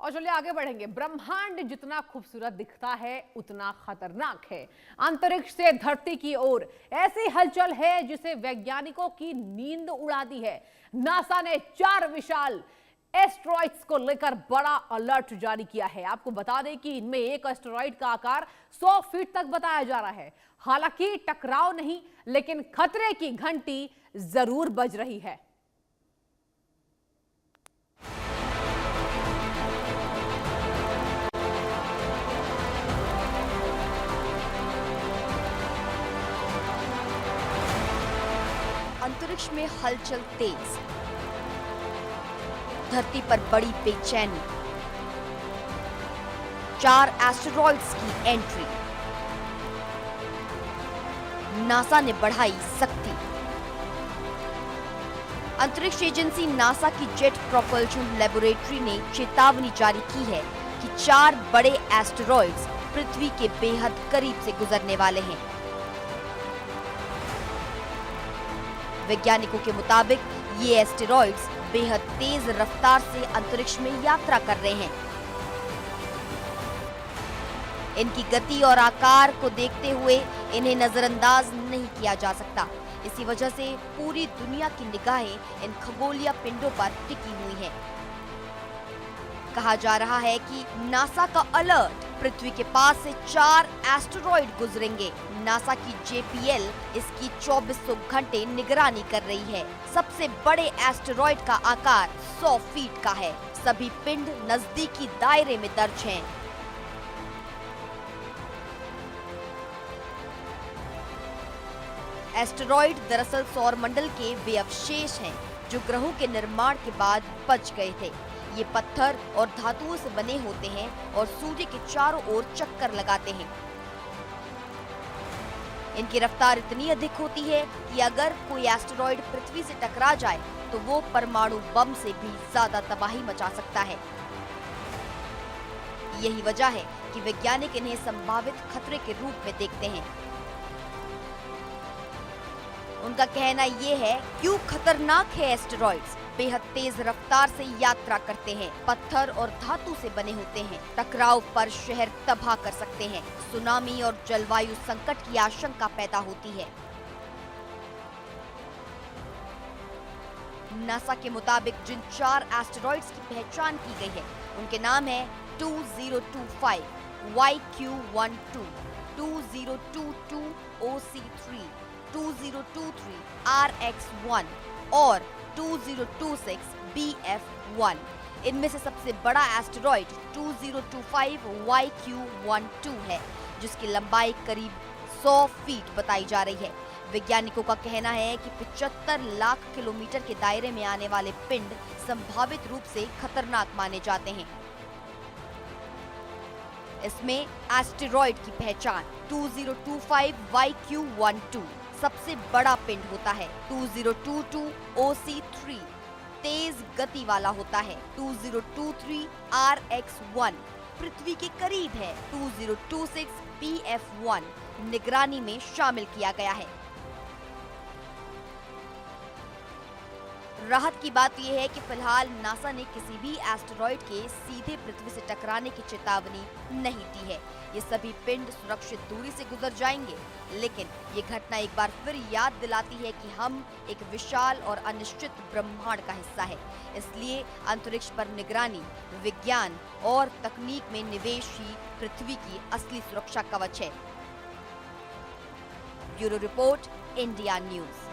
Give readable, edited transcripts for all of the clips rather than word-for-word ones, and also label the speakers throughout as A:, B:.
A: और चलिए आगे बढ़ेंगे। ब्रह्मांड जितना खूबसूरत दिखता है उतना खतरनाक है। अंतरिक्ष से धरती की ओर ऐसी हलचल है जिसे वैज्ञानिकों की नींद उड़ा दी है। नासा ने 4 विशाल एस्टेरॉइड्स को लेकर बड़ा अलर्ट जारी किया है। आपको बता दें कि इनमें एक एस्टेरॉइड का आकार 100 फीट तक बताया जा रहा है। हालांकि टकराव नहीं, लेकिन खतरे की घंटी जरूर बज रही है।
B: अंतरिक्ष में हलचल तेज, धरती पर बड़ी बेचैनी, 4 एस्टेरॉइड्स की एंट्री, नासा ने बढ़ाई सख्ती। अंतरिक्ष एजेंसी नासा की जेट प्रोपल्शन लेबोरेटरी ने चेतावनी जारी की है कि 4 बड़े एस्टेरॉइड्स पृथ्वी के बेहद करीब से गुजरने वाले हैं। वैज्ञानिकों के मुताबिक ये एस्टेरॉइड्स बेहद तेज रफ्तार से अंतरिक्ष में यात्रा कर रहे हैं। इनकी गति और आकार को देखते हुए इन्हें नजरअंदाज नहीं किया जा सकता। इसी वजह से पूरी दुनिया की निगाहें इन खगोलीय पिंडों पर टिकी हुई हैं। कहा जा रहा है कि नासा का अलर्ट, पृथ्वी के पास से 4 एस्टेरॉइड गुजरेंगे। नासा की JPL इसकी 2400 घंटे निगरानी कर रही है। सबसे बड़े एस्टेरॉइड का आकार 100 फीट का है। सभी पिंड नजदीकी दायरे में दर्ज हैं। एस्टेरॉइड दरअसल सौरमंडल के वे अवशेष हैं जो ग्रहों के निर्माण के बाद बच गए थे। ये पत्थर और धातुओं से बने होते हैं और सूर्य के चारों ओर चक्कर लगाते हैं। इनकी रफ्तार इतनी अधिक होती है कि अगर कोई एस्टेरॉइड पृथ्वी से टकरा जाए तो वो परमाणु बम से भी ज्यादा तबाही मचा सकता है। यही वजह है कि वैज्ञानिक इन्हें संभावित खतरे के रूप में देखते हैं। उनका कहना ये है, क्यों खतरनाक है एस्टेरॉइड्स? बेहद तेज रफ्तार से यात्रा करते हैं, पत्थर और धातु से बने होते हैं, टकराव पर शहर तबाह कर सकते हैं, सुनामी और जलवायु संकट की आशंका पैदा होती है। नासा के मुताबिक जिन 4 एस्टेरॉइड्स की पहचान की गई है उनके नाम है 2025 YQ12, 2022 OC3, 2023 RX1 और 2026 BF1। इनमें से सबसे बड़ा एस्टेरॉइड 2025 YQ12 है, जिसकी लंबाई करीब 100 फीट बताई जा रही है। वैज्ञानिकों का कहना है कि 75 लाख किलोमीटर के दायरे में आने वाले पिंड संभावित रूप से खतरनाक माने जाते हैं। इसमें एस्टेरॉइड की पहचान 2025 YQ12 सबसे बड़ा पिंड होता है, 2022 OC3 तेज गति वाला होता है, 2023 RX1 पृथ्वी के करीब है, 2026 BF1 निगरानी में शामिल किया गया है। राहत की बात यह है कि फिलहाल नासा ने किसी भी एस्टेरॉइड के सीधे पृथ्वी से टकराने की चेतावनी नहीं दी है। ये सभी पिंड सुरक्षित दूरी से गुजर जाएंगे, लेकिन ये घटना एक बार फिर याद दिलाती है कि हम एक विशाल और अनिश्चित ब्रह्मांड का हिस्सा है। इसलिए अंतरिक्ष पर निगरानी, विज्ञान और तकनीक में निवेश ही पृथ्वी की असली सुरक्षा कवच है। Bureau report, India news.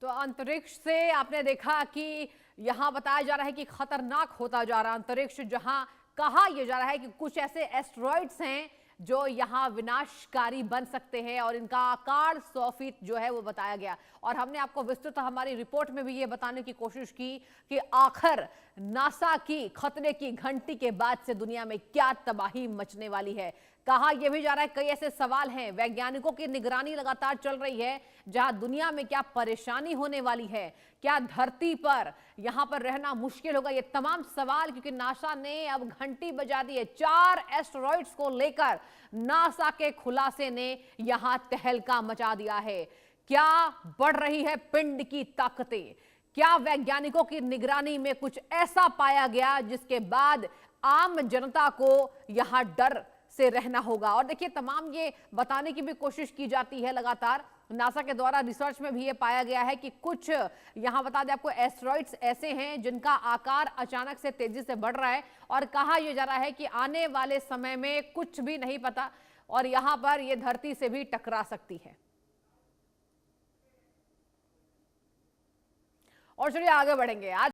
A: तो अंतरिक्ष से आपने देखा कि यहां बताया जा रहा है कि खतरनाक होता जा रहा है अंतरिक्ष, जहां कहा यह जा रहा है कि कुछ ऐसे एस्टेरॉइड्स हैं जो यहां विनाशकारी बन सकते हैं और इनका आकार 100 फीट जो है वो बताया गया। और हमने आपको विस्तृत हमारी रिपोर्ट में भी ये बताने की कोशिश की कि आखिर नासा की खतरे की घंटी के बाद से दुनिया में क्या तबाही मचने वाली है। कहा यह भी जा रहा है, कई ऐसे सवाल हैं, वैज्ञानिकों की निगरानी लगातार चल रही है, जहां दुनिया में क्या परेशानी होने वाली है, क्या धरती पर यहां पर रहना मुश्किल होगा, ये तमाम सवाल, क्योंकि नासा ने अब घंटी बजा दी है। 4 एस्टेरॉइड्स को लेकर नासा के खुलासे ने यहां तहलका मचा दिया है। क्या बढ़ रही है पिंड की ताकतें? क्या वैज्ञानिकों की निगरानी में कुछ ऐसा पाया गया जिसके बाद आम जनता को यहां डर से रहना होगा? और देखिए, तमाम ये बताने की भी कोशिश की जाती है लगातार। नासा के द्वारा रिसर्च में भी ये पाया गया है कि कुछ, यहां बता दें आपको, एस्टेरॉइड्स ऐसे हैं जिनका आकार अचानक से तेजी से बढ़ रहा है, और कहा यह जा रहा है कि आने वाले समय में कुछ भी नहीं पता और यहां पर यह धरती से भी टकरा सकती है। और चलिए आगे बढ़ेंगे। आज